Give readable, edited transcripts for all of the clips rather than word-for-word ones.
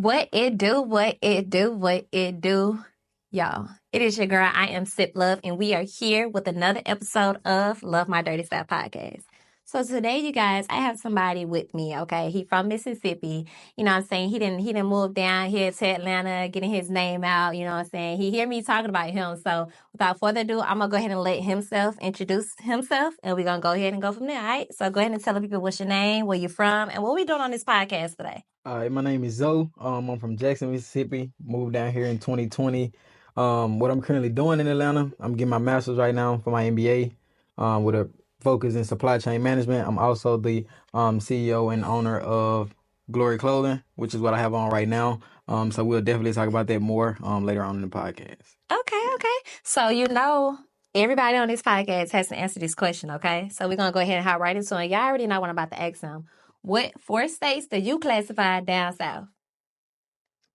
What it do, what it do, what it do. Y'all, it is your girl. I am Sip Love, and we are here with another episode of Love My Dirty Style podcast. So today, you guys, I have somebody with me, okay? He from Mississippi. You know what I'm saying? He didn't move down here to Atlanta, getting his name out, you know what I'm saying? He hear me talking about him. So without further ado, I'm gonna go ahead and let himself introduce himself, and we're gonna go ahead and go from there, all right? So go ahead and tell the people what's your name, where you're from, and what we doing on this podcast today. My name is Zoe. I'm from Jackson, Mississippi. Moved down here in 2020. What I'm currently doing in Atlanta, I'm getting my master's right now for my MBA, with a focus in supply chain management. I'm also the CEO and owner of Glory Clothing, which is what I have on right now. So we'll definitely talk about that more later on in the podcast. Okay. So everybody on this podcast has to answer this question, okay? So we're gonna go ahead and hop right into it. Y'all already know what I'm about to ask them. What four states do you classify down south?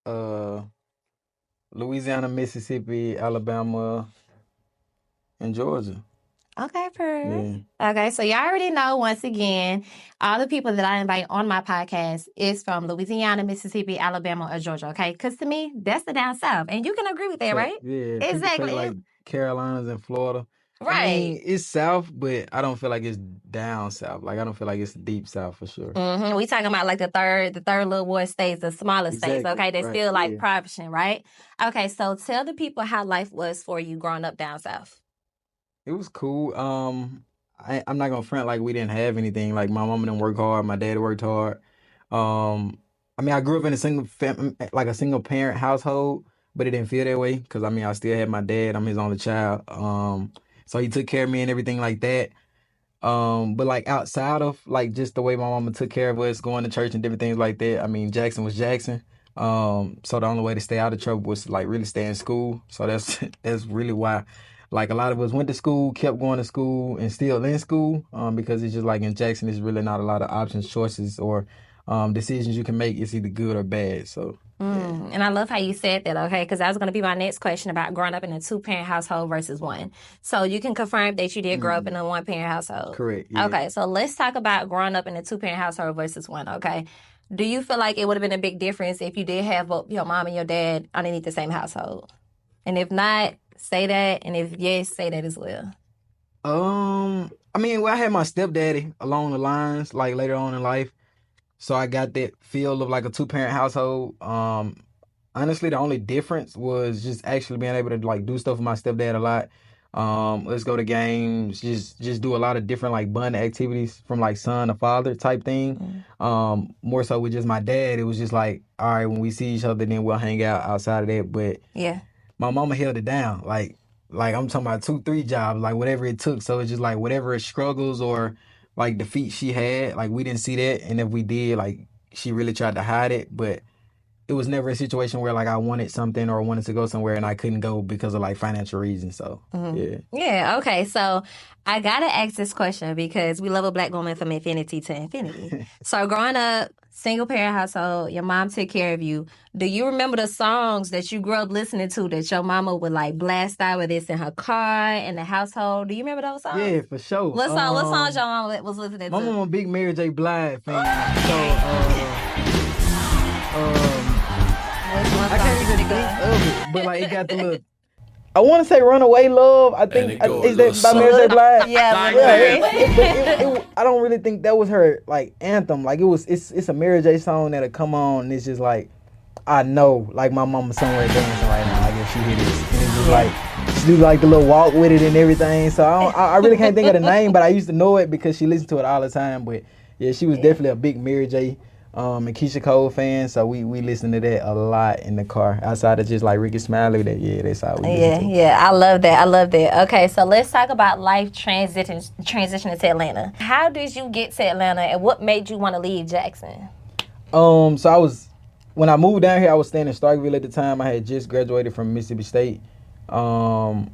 Uh, Louisiana, Mississippi, Alabama, and Georgia. Okay, per. Yeah. Okay, so y'all already know once again, all the people that I invite on my podcast is from Louisiana, Mississippi, Alabama, or Georgia, okay? Because to me, that's the down south. And you can agree with that, So, right? yeah, people say Exactly. like Carolinas and Florida. I Right. mean, it's south, but I don't feel like it's down south. Like I don't feel like it's deep south for sure. We talking about like the third little boy states, the smaller states, Exactly. okay? They're Right. still like Yeah. provision, right? Okay, so tell the people how life was for you growing up down south. It was cool. I'm not gonna front like we didn't have anything. Like my mom didn't work hard, my dad worked hard. I mean, I grew up in a single parent household, but it didn't feel that way because I mean, I still had my dad. I'm his only child. So he took care of me and everything like that. But like outside of like just the way my mama took care of us, going to church and different things like that. I mean, Jackson was Jackson. So the only way to stay out of trouble was to like really stay in school. So that's that's really why like a lot of us went to school, kept going to school and still in school. Because it's just like in Jackson, there's really not a lot of options, choices, or decisions you can make. It's either good or bad. So yeah. And I love how you said that, okay? Because that was going to be my next question about growing up in a two-parent household versus one. So you can confirm that you did grow up in a one-parent household. Correct. Yeah. Okay, so let's talk about growing up in a two-parent household versus one, okay? Do you feel like it would have been a big difference if you did have both your mom and your dad underneath the same household? And if not, say that. And if yes, say that as well. I mean, well, I had my stepdaddy along the lines, like later on in life. So I got that feel of like a two-parent household. Honestly, the only difference was just actually being able to like do stuff with my stepdad a lot. Let's go to games, just do a lot of different like bond activities from like son to father type thing. More so with just my dad, it was just like, all right, when we see each other, then we'll hang out outside of that. But Yeah. my mama held it down. Like I'm talking about 2, 3 jobs, like whatever it took. So it's just like whatever struggles or like defeats she had, like we didn't see that. And if we did, like she really tried to hide it. But it was never a situation where like I wanted something or wanted to go somewhere and I couldn't go because of like financial reasons. So yeah. Yeah, okay. So I gotta ask this question because we love a black woman from infinity to infinity. So growing up, single parent household, your mom took care of you. Do you remember the songs that you grew up listening to that your mama would like blast out with this in her car in the household? Do you remember those songs? Yeah, for sure. What songs your mama was listening My to? mama a big Mary J. Blige fan. So I can't even think of it, but like it got the look. I want to say "Runaway Love." I think is that by Mary J. Blige? Yeah. I don't really think that was her like anthem. Like it's a Mary J. song that'll come on. And it's just like I know, like my mama somewhere dancing right now. Like if she hear this, and it's just like she do like the little walk with it and everything. So I really can't think of the name, but I used to know it because she listened to it all the time. But yeah, she was definitely a big Mary J. And Keisha Cole fan, so we listen to that a lot in the car. Outside of just like Ricky Smiley, that's how we listen to. Yeah, I love that. Okay, so let's talk about life transitioning to Atlanta. How did you get to Atlanta, and what made you want to leave Jackson? So when I moved down here, I was staying in Starkville at the time. I had just graduated from Mississippi State, and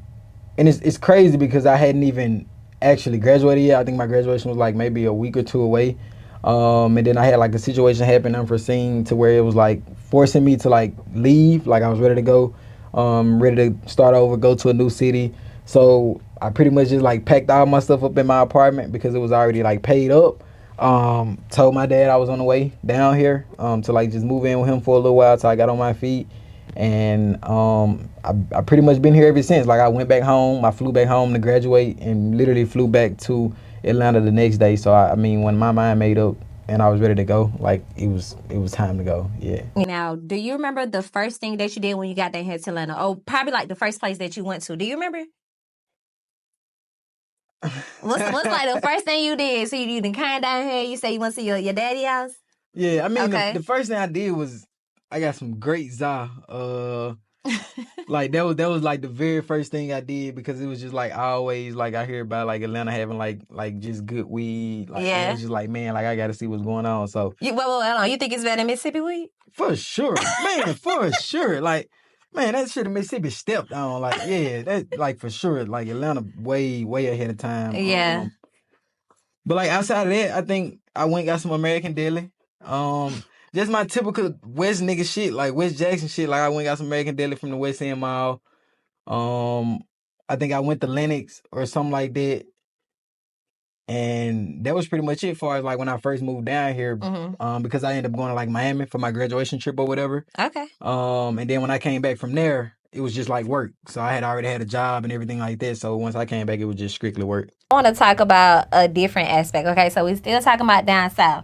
it's crazy because I hadn't even actually graduated yet. I think my graduation was like maybe a week or 2 away. And then I had like a situation happen unforeseen to where it was like forcing me to like leave. Like I was ready to go, ready to start over, go to a new city. So I pretty much just like packed all my stuff up in my apartment because it was already like paid up. Told my dad I was on the way down here to like just move in with him for a little while till I got on my feet. And I pretty much been here ever since. Like I went back home, I flew back home to graduate, and literally flew back to Atlanta the next day. So I mean, when my mind made up and I was ready to go, like it was time to go. Yeah. Now, do you remember the first thing that you did when you got down here to Atlanta? Oh, probably like the first place that you went to. Do you remember? What's like the first thing you did? So you done came down here, you say you went to your daddy house? Yeah, I mean Okay. the first thing I did was I got some great za. Like that was like the very first thing I did because it was just like I always like I hear about like Atlanta having like just good weed. Like and it was just like, man, like I gotta see what's going on. So Wait, hold on. You think it's better than Mississippi weed? for sure. Man, for sure. Like, man, that shit in Mississippi stepped on. Like, yeah, that like for sure. Like Atlanta way ahead of time. Yeah. But like outside of that, I think I went and got some American Deli. Just my typical West nigga shit, like West Jackson shit. Like I went and got some American Deli from the West End Mall. I think I went to Lennox or something like that. And that was pretty much it far as like when I first moved down here. Because I ended up going to like Miami for my graduation trip or whatever. Okay. And then when I came back from there, it was just like work. So I had already had a job and everything like that. So once I came back, it was just strictly work. I want to talk about a different aspect. Okay, so we still talking about down south.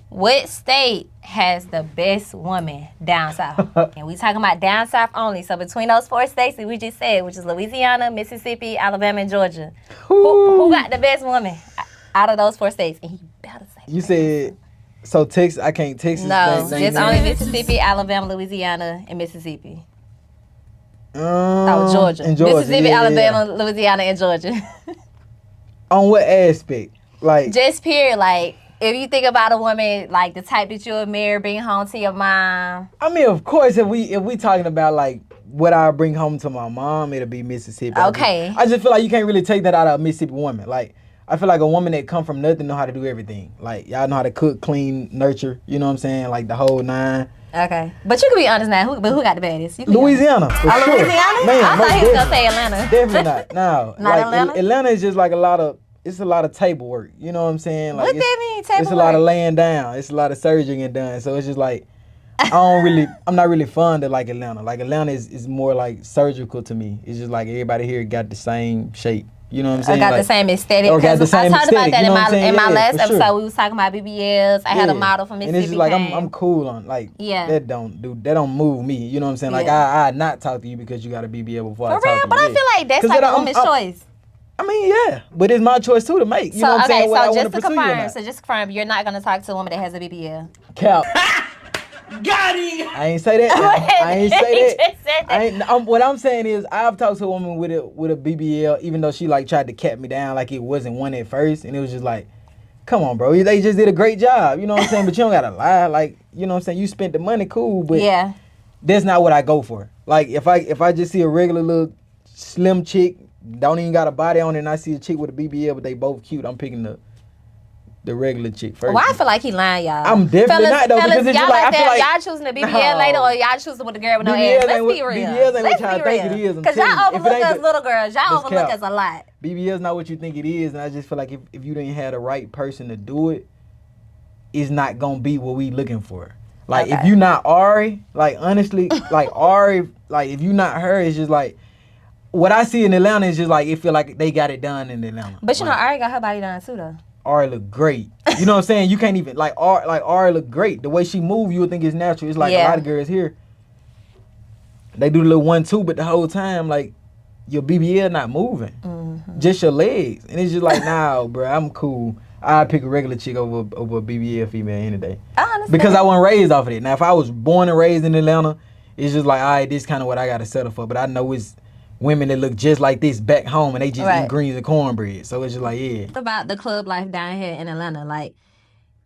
What state has the best woman down south? And we talking about down south only. So between those 4 states that we just said, which is Louisiana, Mississippi, Alabama, and Georgia, who got the best woman out of those 4 states? And he better say you said so Texas. I can't Texas. No, just only Mississippi, Alabama, Louisiana, and Mississippi. Georgia. Mississippi, yeah, Alabama, Louisiana, and Georgia. On what aspect? Like just period. Like if you think about a woman, like the type that you would marry, bring home to your mom. I mean, of course, if we talking about like what I bring home to my mom, it'll be Mississippi. Okay. I just feel like you can't really take that out of a Mississippi woman. Like I feel like a woman that come from nothing know how to do everything. Like y'all know how to cook, clean, nurture. You know what I'm saying? Like the whole 9. Okay, but you can be honest now. Who got the baddest? Louisiana, for sure. Louisiana? Man, I thought he was gonna say Atlanta. Definitely not. No, not like Atlanta. Atlanta is just like a lot of table work. You know what I'm saying? Like what that mean? Table it's a work? lot of laying down. It's a lot of surgery getting done. So it's just like I'm not really fond of like Atlanta. Like Atlanta is more like surgical to me. It's just like everybody here got the same shape. You know what I'm saying? I got like, the same aesthetic. Or got the same I talked about that in my last episode. Sure. We was talking about BBLs. I had a model from Mississippi. And it's just like I'm cool on like that don't move me. You know what I'm saying? Like I not talk to you because you got a BBL before I talk to you. But I feel like that's like a woman's choice. I mean, yeah, but it's my choice too to make. You know what I'm saying? So just to confirm, you're not gonna talk to a woman that has a BBL. Cap. Got him. I ain't say that. I ain't say that. What I'm saying is I've talked to a woman with a BBL, even though she like tried to cap me down like it wasn't one at first, and it was just like, come on, bro, they just did a great job. You know what I'm saying? But you don't gotta lie. Like, you know what I'm saying? You spent the money, cool, but that's not what I go for. Like if I just see a regular little slim chick, don't even got a body on it, and I see a chick with a BBL, but they both cute, I'm picking the regular chick first. Well, I feel like he lying, y'all. I'm definitely not though, because it's just like I feel like y'all choosing the BBL later, or y'all choosing with the girl with no ass. Let's be real. BBL ain't what y'all think it is. Because y'all overlook us little girls. Y'all overlook us a lot. BBL is not what you think it is, and I just feel like if you didn't have the right person to do it, it's not gonna be what we looking for. Like if you not Ari, like honestly, like Ari, like if you not her, it's just like what I see in Atlanta is just like it feel like they got it done in Atlanta. But you know, Ari got her body done too though. Ari look great. You know what I'm saying? You can't even like Ari look great. The way she move, you would think it's natural. It's like a lot of girls here. They do the little 1-2, but the whole time like your BBL not moving, just your legs, and it's just like, nah, bro, I'm cool. I pick a regular chick over a BBL female any day. I understand. Because I wasn't raised off of it. Now, if I was born and raised in Atlanta, it's just like, all right, this is kind of what I got to settle for. But I know it's women that look just like this back home, and they just eat greens and cornbread. So it's just like, yeah. What about the club life down here in Atlanta? Like,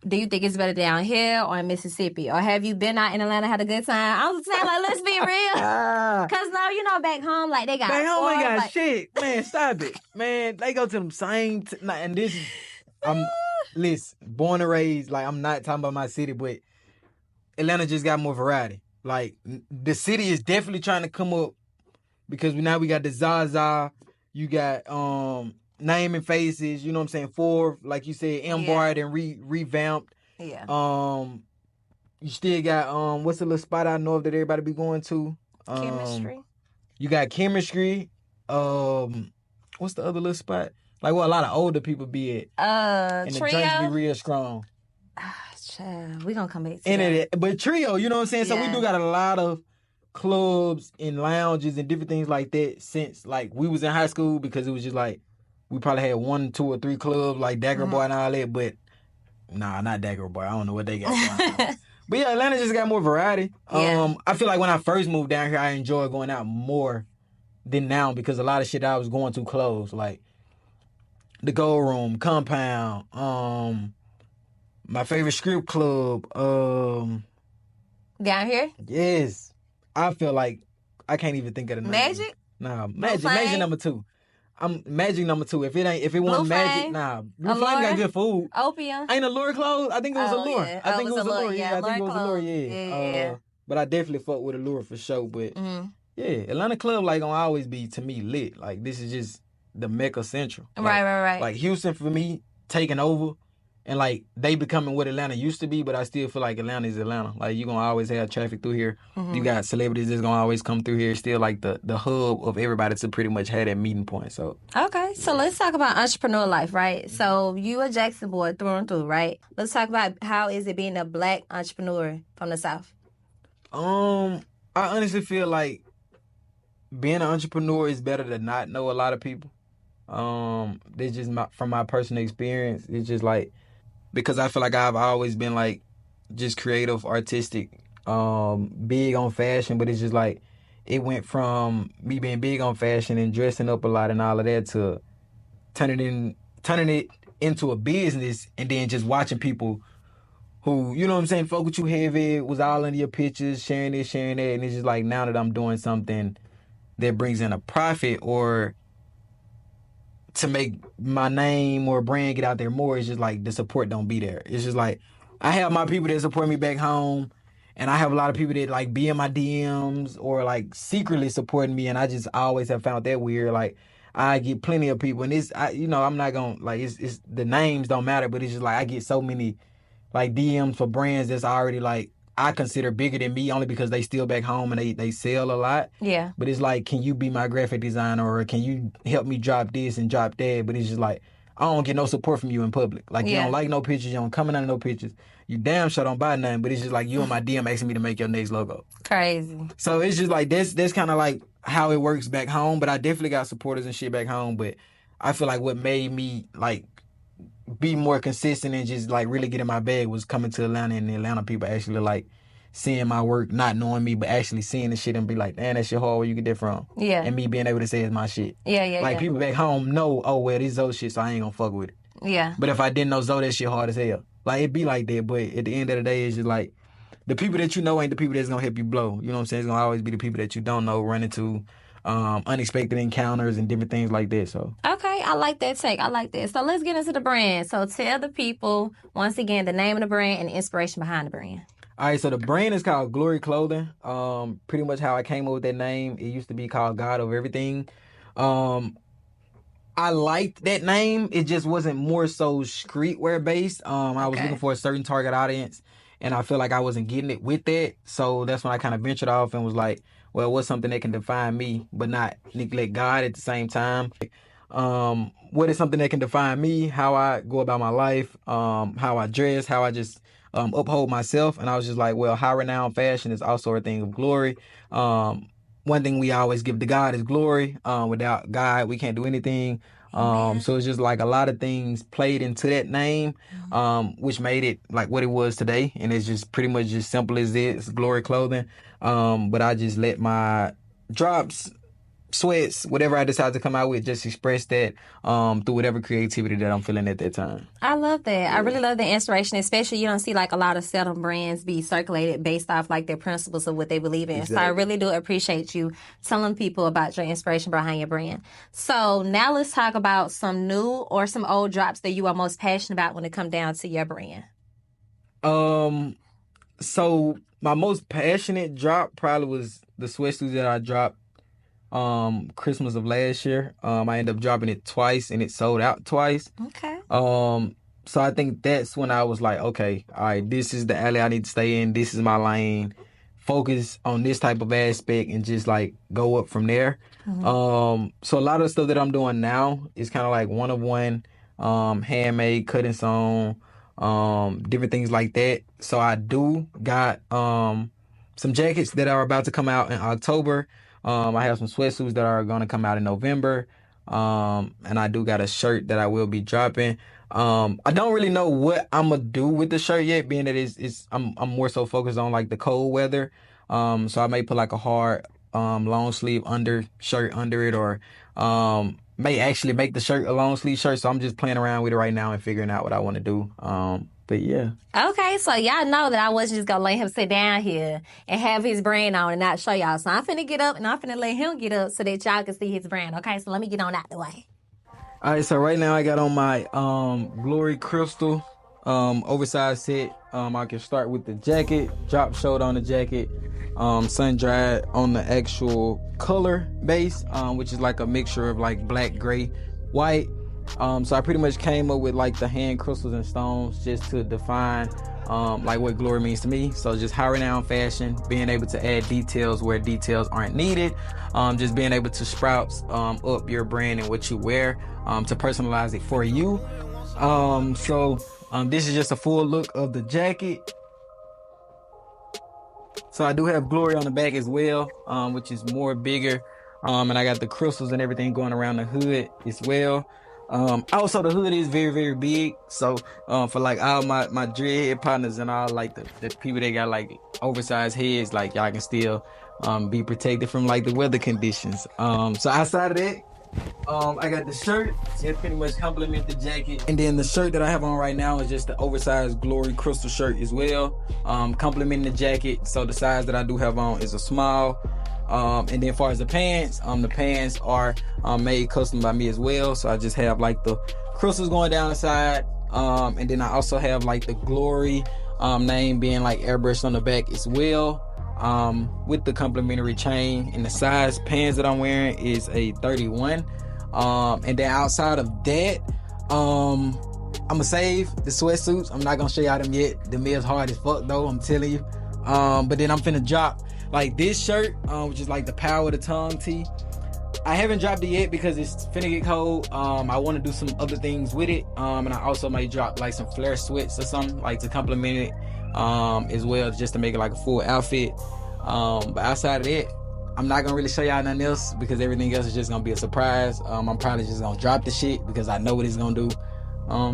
do you think it's better down here or in Mississippi? Or have you been out in Atlanta, had a good time? I was saying, like, let's be real. Because, no, you know, back home, like, they got... Back home, they got shit. Man, stop it. Man, they go to them same... and this is... Listen, born and raised, like, I'm not talking about my city, but Atlanta just got more variety. Like, the city is definitely trying to come up because now we got the Zaza. You got naming faces, you know what I'm saying, for, like you said, embroidered and revamped. Yeah. You still got, what's the little spot I know of that everybody be going to? Chemistry. You got Chemistry. What's the other little spot? Like where a lot of older people be at. And the drinks be Trio. real strong. Child, we gonna come back to And that. but Trio, you know what I'm saying? So we do got a lot of clubs and lounges and different things like that since like we was in high school, because it was just like we probably had 1, 2, or 3 clubs like Dagger Boy and all that, but nah, not Dagger Boy. I don't know what they got going on. But yeah, Atlanta just got more variety. Yeah. I feel like when I first moved down here, I enjoyed going out more than now, because a lot of shit I was going to closed, like the Gold Room, Compound, my favorite strip club, Down here? yes. I feel like I can't even think of the name. Magic? Nah, Magic number 2. I'm Magic number 2. If it wasn't Magic, Flame? nah. Blue Flame got good food. Opium? Ain't Allure closed? I think it was Allure. Yeah. I think it was Allure. Yeah, I think it was Allure. Yeah. But I definitely fuck with Allure for sure. But yeah, Atlanta club like gonna always be to me lit. Like this is just the Mecca Central. Like, Right. Like Houston for me taking over, and like they becoming what Atlanta used to be. But I still feel like Atlanta is Atlanta. Like you gonna always have traffic through here. You got celebrities that's gonna always come through here. It's still like the hub of everybody to pretty much have that meeting point. So okay, so let's talk about entrepreneur life, right? So you a Jackson boy through and through, right? Let's talk about how is it being a Black entrepreneur from the South. I honestly feel like being an entrepreneur is better than not know a lot of people. It's just from my personal experience. It's just like, because I feel like I've always been like just creative, artistic, big on fashion, but it's just like it went from me being big on fashion and dressing up a lot and all of that to turning it into a business, and then just watching people who, you know what I'm saying, fuck with you heavy, was all into your pictures, sharing this, sharing that, and it's just like now that I'm doing something that brings in a profit or to make my name or brand get out there more, it's just like the support don't be there. It's just like I have my people that support me back home, and I have a lot of people that like be in my DMs or like secretly supporting me, and I just always have found that weird. Like I get plenty of people, and I'm not gonna like it's the names don't matter, but it's just like I get so many like DMs for brands that's already like I consider bigger than me, only because they still back home and they sell a lot. Yeah. But it's like, can you be my graphic designer, or can you help me drop this and drop that? But it's just like, I don't get no support from you in public. Like, you don't like no pictures, you don't comment on no pictures. You damn sure don't buy nothing, but it's just like you in my DM asking me to make your next logo. Crazy. So it's just like, that's kind of like how it works back home. But I definitely got supporters and shit back home. But I feel like what made me like be more consistent and just like really get in my bag was coming to Atlanta, and the Atlanta people actually like seeing my work, not knowing me, but actually seeing the shit and be like, damn, that shit hard, where you get that from? Yeah. And me being able to say it's my shit. Yeah. Like people back home know, oh well, this Zoe shit, so I ain't gonna fuck with it. Yeah. But if I didn't know Zoe, that shit hard as hell. Like it be like that, but at the end of the day, it's just like the people that you know ain't the people that's gonna help you blow. You know what I'm saying? It's gonna always be the people that you don't know, run into unexpected encounters and different things like that. So okay, I like that take. I like that. So let's get into the brand. So tell the people once again the name of the brand and the inspiration behind the brand. All right, so the brand is called Glory Clothing. Pretty much how I came up with that name. It used to be called God Over Everything. I liked that name. It just wasn't more so streetwear based. I was looking for a certain target audience, and I feel like I wasn't getting it with that. So that's when I kind of ventured off and was like, well, what's something that can define me but not neglect God at the same time? What is something that can define me, how I go about my life, how I dress, how I just uphold myself. And I was just like, well, high renowned fashion is also a thing of glory. One thing we always give to God is glory. Without God, we can't do anything. So it's just like a lot of things played into that name, which made it like what it was today. And it's just pretty much just simple as it. It's Glory Clothing. But I just let my drops, sweats, whatever I decide to come out with, just express that through whatever creativity that I'm feeling at that time. I love that. Yeah. I really love the inspiration, especially you don't see like a lot of Southern brands be circulated based off like their principles of what they believe in. Exactly. So I really do appreciate you telling people about your inspiration behind your brand. So now let's talk about some new or some old drops that you are most passionate about when it comes down to your brand. So my most passionate drop probably was the sweatsuits that I dropped Christmas of last year. I ended up dropping it twice and it sold out twice. Okay. So I think that's when I was like, okay, all right, this is the alley I need to stay in. This is my lane. Focus on this type of aspect and just like go up from there. So a lot of the stuff that I'm doing now is kind of like one of one, handmade, cut and sewn, different things like that. So I do got some jackets that are about to come out in October. I have some sweatsuits that are going to come out in November. And I do got a shirt that I will be dropping. I don't really know what I'm gonna do with the shirt yet, being that I'm more so focused on like the cold weather. So I may put like a hard long sleeve shirt under it, or may actually make the shirt a long sleeve shirt. So I'm just playing around with it right now and figuring out what I want to do. But yeah. Okay, so y'all know that I wasn't just gonna let him sit down here and have his brand on and not show y'all. So I'm finna get up and I'm finna let him get up so that y'all can see his brand. Okay, so let me get on out the way. All right, so right now I got on my Glory Crystal oversized set. I can start with the jacket, drop shoulder on the jacket, sun dried on the actual color base, which is like a mixture of like black, gray, white. So I pretty much came up with like the hand crystals and stones just to define like what glory means to me. So just high renowned fashion, being able to add details where details aren't needed, just being able to sprout up your brand and what you wear, to personalize it for you. So this is just a full look of the jacket. So I do have glory on the back as well, which is more bigger. And I got the crystals and everything going around the hood as well. Also the hood is very, very big. So for like all my dreadhead partners and all like the people that got like oversized heads, like y'all can still be protected from like the weather conditions. So outside of that, I got the shirt. It pretty much complement the jacket. And then the shirt that I have on right now is just the oversized Glory Crystal shirt as well. Complementing the jacket. So the size that I do have on is a small. And then as far as the pants are made custom by me as well. So I just have like the crystals going down the side. And then I also have like the Glory name being like airbrushed on the back as well. With the complimentary chain, and the size pants that I'm wearing is a 31. And then outside of that, I'm gonna save the sweatsuits. I'm not gonna show y'all them yet. Them is hard as fuck though, I'm telling you. But then I'm finna drop like this shirt, which is like the Power of the Tongue tee. I haven't dropped it yet because it's finna get cold. I want to do some other things with it. And I also might drop like some flare sweats or something like to complement it as well, just to make it like a full outfit. But outside of that, I'm not gonna really show y'all nothing else because everything else is just gonna be a surprise. I'm probably just gonna drop the shit because I know what it's gonna do.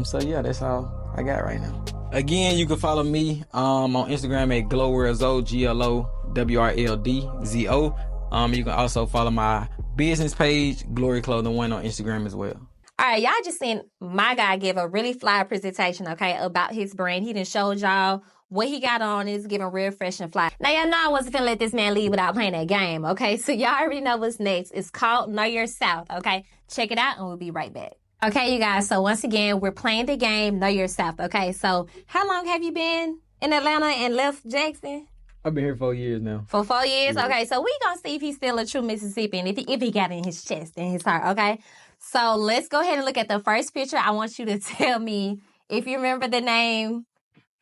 So yeah, that's all I got right now. Again, you can follow me on Instagram at GlowWorldZo, GLOWRLDZO. You can also follow my business page, Glory Clothing One, on Instagram as well. All right, y'all just seen my guy give a really fly presentation, okay, about his brand. He done showed y'all what he got on. Is giving real fresh and fly. Now, y'all know I wasn't finna let this man leave without playing that game, okay? So y'all already know what's next. It's called Know Your South, okay? Check it out and we'll be right back. Okay, you guys, so once again, we're playing the game Know Your South, okay? So how long have you been in Atlanta and left Jackson? I've been here 4 years now. For 4 years? Yeah. Okay, so we gonna see if he's still a true Mississippian, if he got it in his chest and his heart, okay? So let's go ahead and look at the first picture. I want you to tell me if you remember the name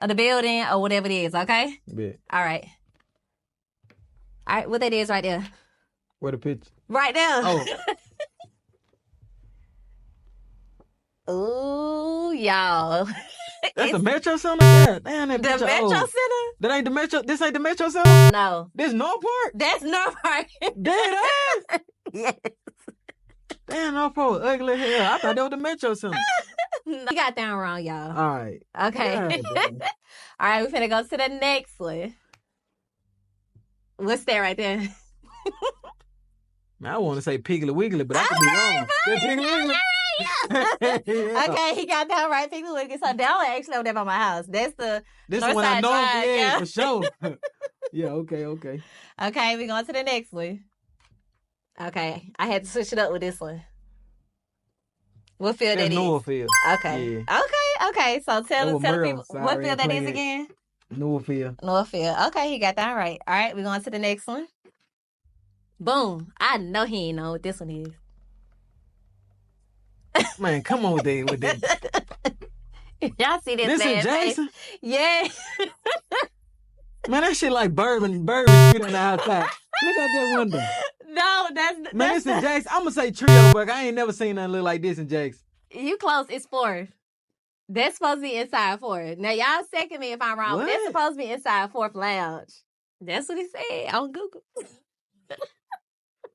of the building or whatever it is, okay? Yeah. All right. All right, what that is right there? Where the picture? Right there. Oh. Ooh, y'all. That's the Metro Center? God damn, that The picture Metro old. Center? That ain't the Metro. This ain't the Metro Center? No. This Northport? That's Norfolk. Dead ass? Yes. Damn, Northport ugly as hell. I thought that was the Metro Center. No, you got that wrong, y'all. All right. Okay. God, All right, we're finna go to the next one. What's that right there? Man, I want to say Piggly Wiggly, but I could be wrong. That Piggly Wiggly? Yeah. Okay, he got that right. Piggly Wiggly. So that one actually over there by my house. That's the This Northside one I know. Drive, Yeah, yeah. for sure. Yeah, okay. Okay, we're going to the next one. Okay, I had to switch it up with this one. What field That's that is? Northfield. Okay. Yeah. Okay. So tell Oh, the Merle, people what sorry, field I that is played. again? Northfield. Northfield. Okay, he got that right. All right, we're going to the next one. Boom. I know he ain't know what this one is. Man, come on with that. Y'all see this This man is Jason? face? Yeah. Man, that shit like bourbon shit on the outside. Look out that window. No, Man, this is Jackson. I'm gonna say trio, but I ain't never seen nothing look like this in Jackson. You close. It's 4th. That's supposed to be inside 4th. Now, y'all second me if I'm wrong. What? That's supposed to be inside 4th Lounge. That's what he said on Google.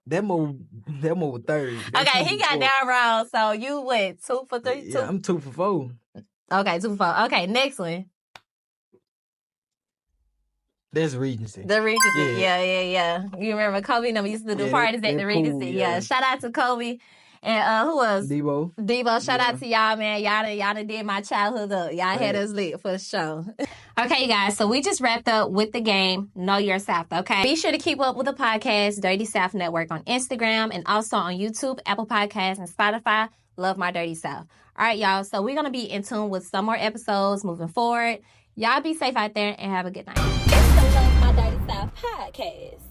That move was 30. Okay, he got down wrong. So you what? 2 for 3? Yeah, I'm 2 for 4. Okay, 2 for 4. Okay, next one. That's Regency. The Regency. Yeah. You remember Kobe and them used to do parties at the Regency. Cool, yeah. Shout out to Kobe. And who else? Debo. Shout out to y'all, man. Y'all done did my childhood up. Y'all had us lit for sure. Okay, you guys. So we just wrapped up with the game, Know Your South, okay? Be sure to keep up with the podcast, Dirty South Network on Instagram and also on YouTube, Apple Podcasts, and Spotify. Love My Dirty South. All right, y'all. So we're going to be in tune with some more episodes moving forward. Y'all be safe out there and have a good night. It's the Love My Dirty South podcast.